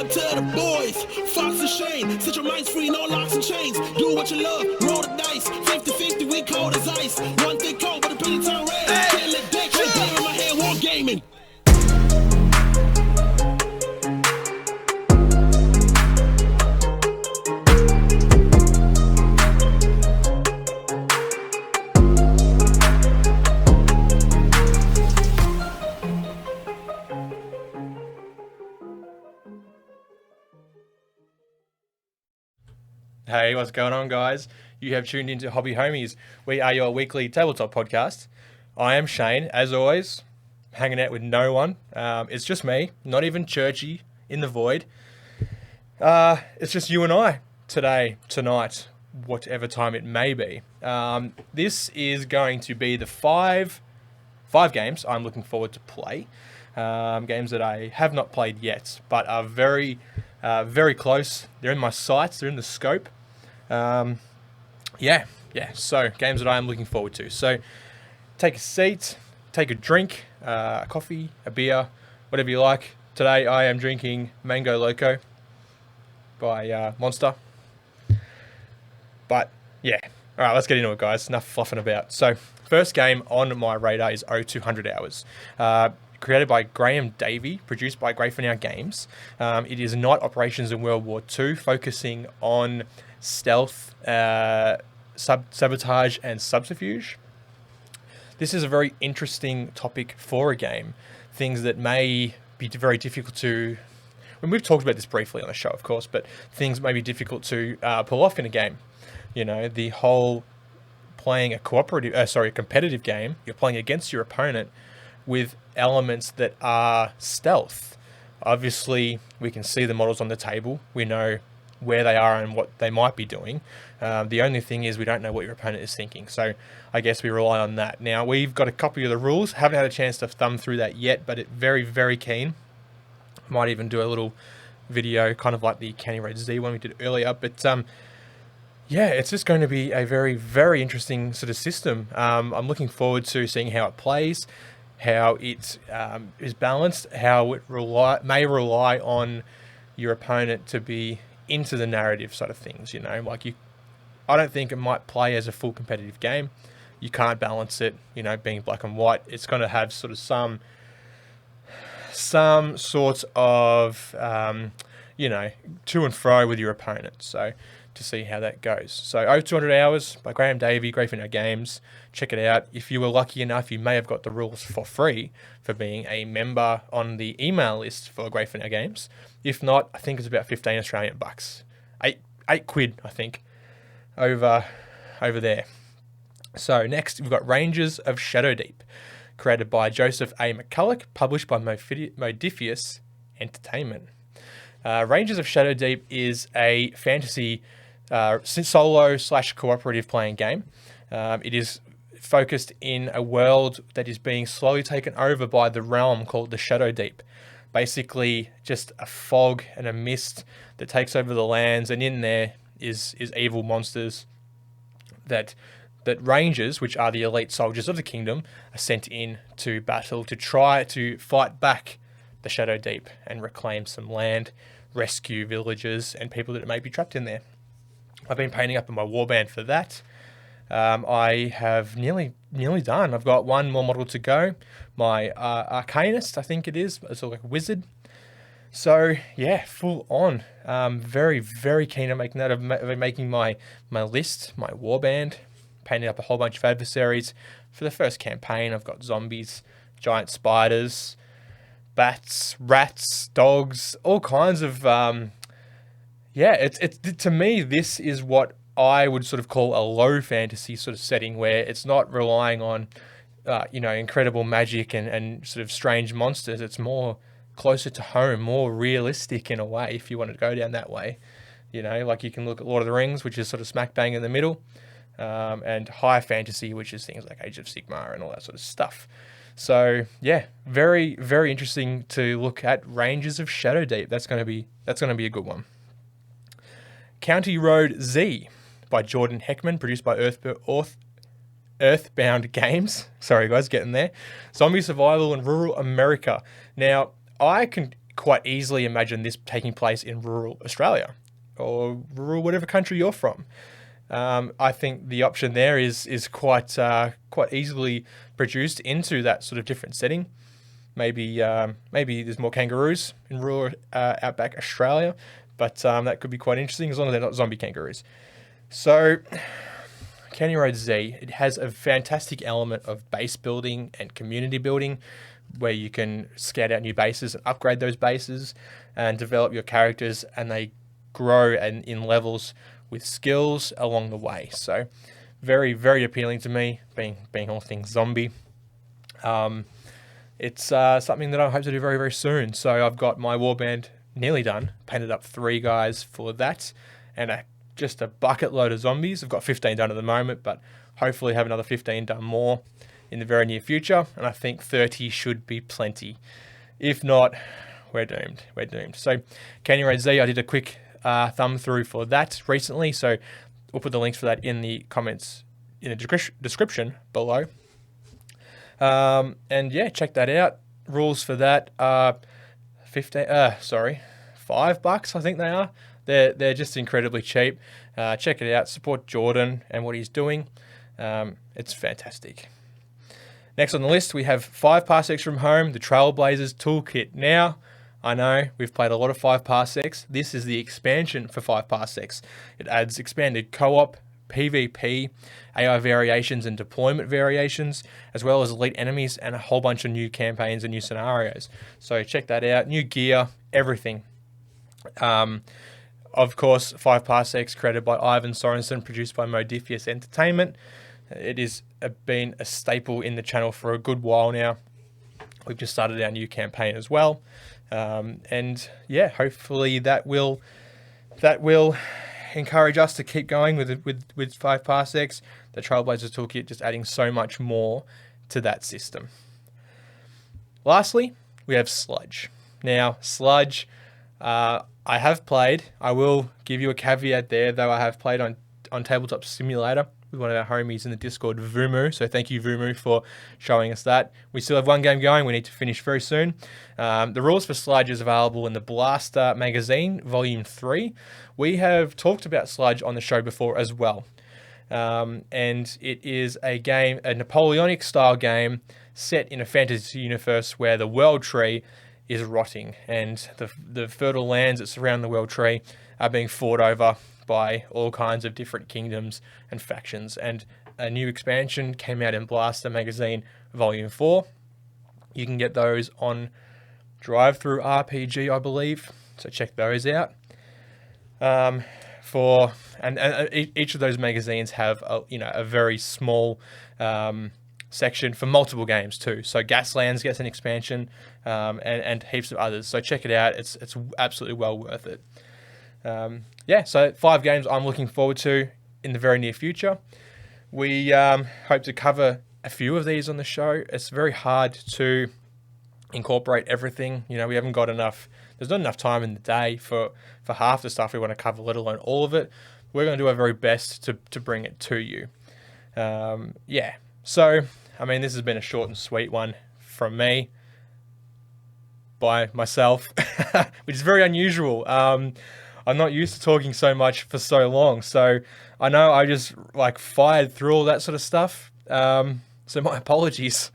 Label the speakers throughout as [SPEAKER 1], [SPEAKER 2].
[SPEAKER 1] up to the boys. Fox and Shane, set your minds free, no locks and chains. Do what you love, roll the dice. 50-50, we cold as ice. One thing cold, but the penny turn red. Can't let that shit down in my head, war gaming.
[SPEAKER 2] Hey, what's going on, guys? You have tuned into Hobby Homies. We are your weekly tabletop podcast. I am Shane, as always, hanging out with no one. It's just me, not even Churchy in the void. It's just you and I today, tonight, whatever time it may be. This is going to be the five games I'm looking forward to play. Games that I have not played yet, but are very close. They're in my sights. They're in the scope. So games that I am looking forward to. So take a seat, take a drink, a coffee, a beer, whatever you like. Today I am drinking Mango Loco by Monster. But yeah, all right, let's get into it, guys. Enough fluffing about. So first game on my radar is 0200 Hours. Created by Graham Davey, produced by Graphenau Games. It is night operations in World War II, focusing on stealth, sabotage, and subterfuge. This is a very interesting topic for a game. Things that may be very difficult to... we've talked about this briefly on the show, of course, but things may be difficult to pull off in a game. You know, the whole playing a competitive game, you're playing against your opponent with elements that are stealth. Obviously, we can see the models on the table. We know where they are and what they might be doing. The only thing is we don't know what your opponent is thinking. So I guess we rely on that. Now, we've got a copy of the rules. Haven't had a chance to thumb through that yet, but it's very, very keen. Might even do a little video, kind of like the Canny Road Z one we did earlier. But yeah, it's just going to be a very, very interesting sort of system. I'm looking forward to seeing how it plays, how it is balanced, how it may rely on your opponent to be into the narrative side of things. You know, like I don't think it might play as a full competitive game. You can't balance it, you know, being black and white. It's going to have sort of some sort of, to and fro with your opponent. So to see how that goes. So 0200 Hours by Graham Davey, Graphenau Games. Check it out. If you were lucky enough, you may have got the rules for free for being a member on the email list for Graphenau Games. If not, I think it's about 15 Australian bucks. Eight quid, I think, over there. So next, we've got Rangers of Shadow Deep, created by Joseph A. McCulloch, published by Modifius Entertainment. Rangers of Shadow Deep is a fantasy solo/cooperative playing game. It is focused in a world that is being slowly taken over by the realm called the Shadow Deep. Basically, just a fog and a mist that takes over the lands, and in there is evil monsters that Rangers, which are the elite soldiers of the kingdom, are sent in to battle to try to fight back the Shadow Deep and reclaim some land, rescue villagers and people that may be trapped in there. I've been painting up in my warband for that. I have nearly done. I've got one more model to go. My Arcanist, I think it is. It's like a wizard. So yeah, full on. Very, very keen on making that. Of making my list, my warband, painting up a whole bunch of adversaries. For the first campaign, I've got zombies, giant spiders, bats, rats, dogs, all kinds of. It's to me, this is what I would sort of call a low fantasy sort of setting, where it's not relying on, incredible magic and sort of strange monsters. It's more closer to home, more realistic in a way, if you want to go down that way. You know, like you can look at Lord of the Rings, which is sort of smack bang in the middle, and high fantasy, which is things like Age of Sigmar and all that sort of stuff. So yeah, very, very interesting to look at Rangers of Shadow Deep. That's going to be a good one. County Road Z by Jordan Heckman, produced by Earthbound Games. Sorry guys, getting there. Zombie survival in rural America. Now, I can quite easily imagine this taking place in rural Australia or rural whatever country you're from. I think the option there is quite easily produced into that sort of different setting. Maybe there's more kangaroos in rural outback Australia, but that could be quite interesting as long as they're not zombie kangaroos. So, County Road Z, it has a fantastic element of base building and community building, where you can scout out new bases and upgrade those bases and develop your characters, and they grow in levels with skills along the way. So very, very appealing to me, being all things zombie. It's something that I hope to do very, very soon. So I've got my warband nearly done, painted up 3 guys for that, and just a bucket load of zombies. I've got 15 done at the moment, but hopefully have another 15 done more in the very near future, and I think 30 should be plenty. If not, we're doomed. We're doomed. So County Road Z, I did a quick thumb through for that recently, so we'll put the links for that in the comments in the description below. And yeah, check that out. Rules for that are $5, I think they are. They're just incredibly cheap. Check it out. Support Jordan and what he's doing. It's fantastic. Next on the list, we have 5 Parsecs from home, the Trailblazers Toolkit. Now, I know we've played a lot of 5 Parsecs. This is the expansion for 5 Parsecs. It adds expanded co-op, PvP, AI variations and deployment variations, as well as elite enemies and a whole bunch of new campaigns and new scenarios. So check that out. New gear, everything. Of course, 5 Parsecs, created by Ivan Sorensen, produced by Modifius Entertainment. It has been a staple in the channel for a good while now. We've just started our new campaign as well. And yeah, hopefully that will encourage us to keep going with 5 Parsecs. The Trailblazers Toolkit just adding so much more to that system. Lastly, we have Sludge. Now, Sludge, I have played. I will give you a caveat there, though. I have played on Tabletop Simulator with one of our homies in the Discord, Vumu. So thank you, Vumu, for showing us that. We still have one game going. We need to finish very soon. The rules for Sludge is available in the Blaster magazine, Volume 3. We have talked about Sludge on the show before as well. And it is a game, a Napoleonic-style game set in a fantasy universe where the world tree is rotting, and the fertile lands that surround the world tree are being fought over by all kinds of different kingdoms and factions. And a new expansion came out in Blaster Magazine Volume 4. You can get those on Drive-Thru RPG, I believe. So check those out. Each of those magazines have a very small section for multiple games too. So Gaslands gets an expansion, and heaps of others. So check it out. It's absolutely well worth it. Yeah, so 5 games I'm looking forward to in the very near future. We hope to cover a few of these on the show. It's very hard to incorporate everything. We haven't got enough. There's not enough time in the day for half the stuff we want to cover, let alone all of it. We're going to do our very best to bring it to you. Yeah, so this has been a short and sweet one from me, by myself, which is very unusual. I'm not used to talking so much for so long, so I know I just fired through all that sort of stuff. So my apologies.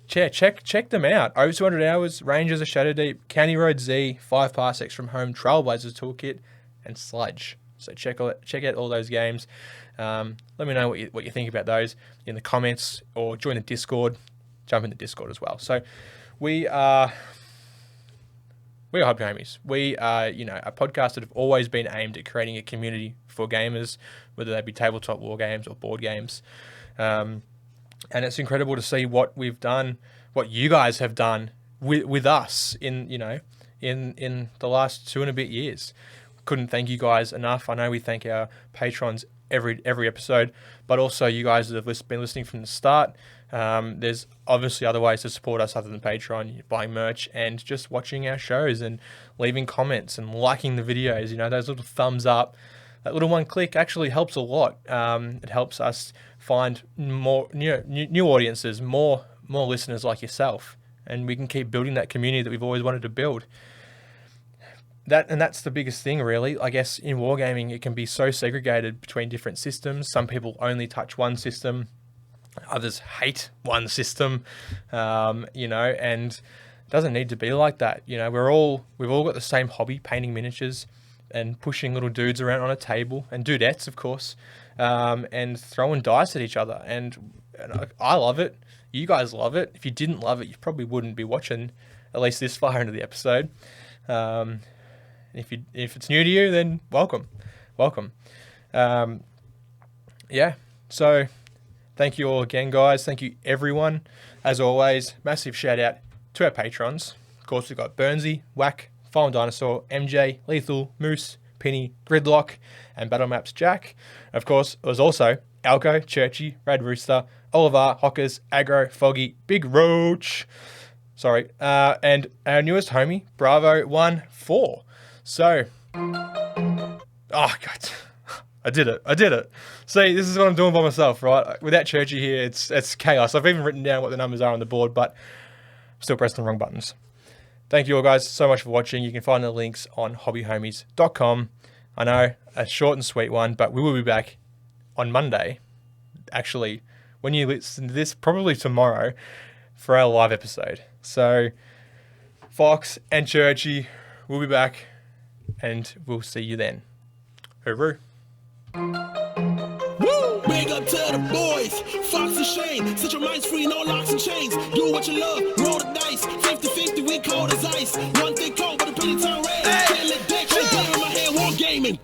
[SPEAKER 2] Check them out. Over 200 hours, Rangers of Shadowdeep, County Road Z, 5 Parsecs from home, Trailblazers Toolkit, and Sludge. So check out all those games. Let me know what you think about those in the comments, or join the Discord. Jump in the Discord as well. So we are Hobby Homies. We are, a podcast that have always been aimed at creating a community for gamers, whether they be tabletop war games or board games. And it's incredible to see what we've done, what you guys have done with us in the last 2 and a bit years. Couldn't thank you guys enough. I know we thank our patrons every episode, but also you guys that have been listening from the start. There's obviously other ways to support us other than Patreon, buying merch and just watching our shows and leaving comments and liking the videos. Those little thumbs up, that little one click actually helps a lot. It helps us find more new audiences, more listeners like yourself. and we can keep building that community that we've always wanted to build. That's the biggest thing, really. I guess in wargaming, it can be so segregated between different systems. Some people only touch one system, others hate one system, and it doesn't need to be like that. We've all got the same hobby, painting miniatures and pushing little dudes around on a table, and dudettes, of course, and throwing dice at each other. And I love it. You guys love it. If you didn't love it, you probably wouldn't be watching at least this far into the episode. If it's new to you, then welcome. So thank you all again, guys. Thank you, everyone. As always, massive shout out to our patrons. Of course, we've got Burnsy, Whack, Fallen Dinosaur, MJ, Lethal, Moose, Penny, Gridlock, and Battle Maps Jack. Of course, it was also Alco, Churchy, Rad Rooster, Oliver, Hockers, Aggro, Foggy, Big Roach. And our newest homie, Bravo14. So, oh God, I did it. See, this is what I'm doing by myself, right? Without Churchy here, it's chaos. I've even written down what the numbers are on the board, but I'm still pressing the wrong buttons. Thank you all guys so much for watching. You can find the links on hobbyhomies.com. I know, a short and sweet one, but we will be back on Monday. Actually, when you listen to this, probably tomorrow, for our live episode. So, Fox and Churchy will be back, and we'll see you then. Hooroo.
[SPEAKER 1] Woo! Big up to the boys, Fox and Shane. Set your minds free, no locks and chains. Do what you love, roll the dice. 50-50, we cold as ice. One thing cold, but a penny turn red. Can't let that shit glitter in my head, war gaming.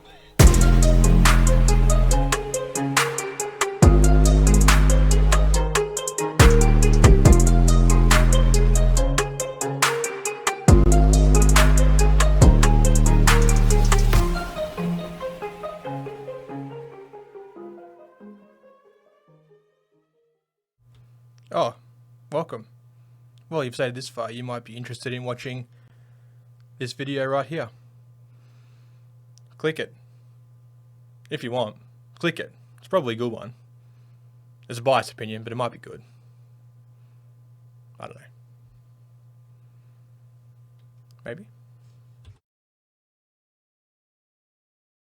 [SPEAKER 2] Oh, welcome. Well, you've stayed this far. You might be interested in watching this video right here. Click it. If you want, click it. It's probably a good one. It's a biased opinion, but it might be good. I don't know. Maybe.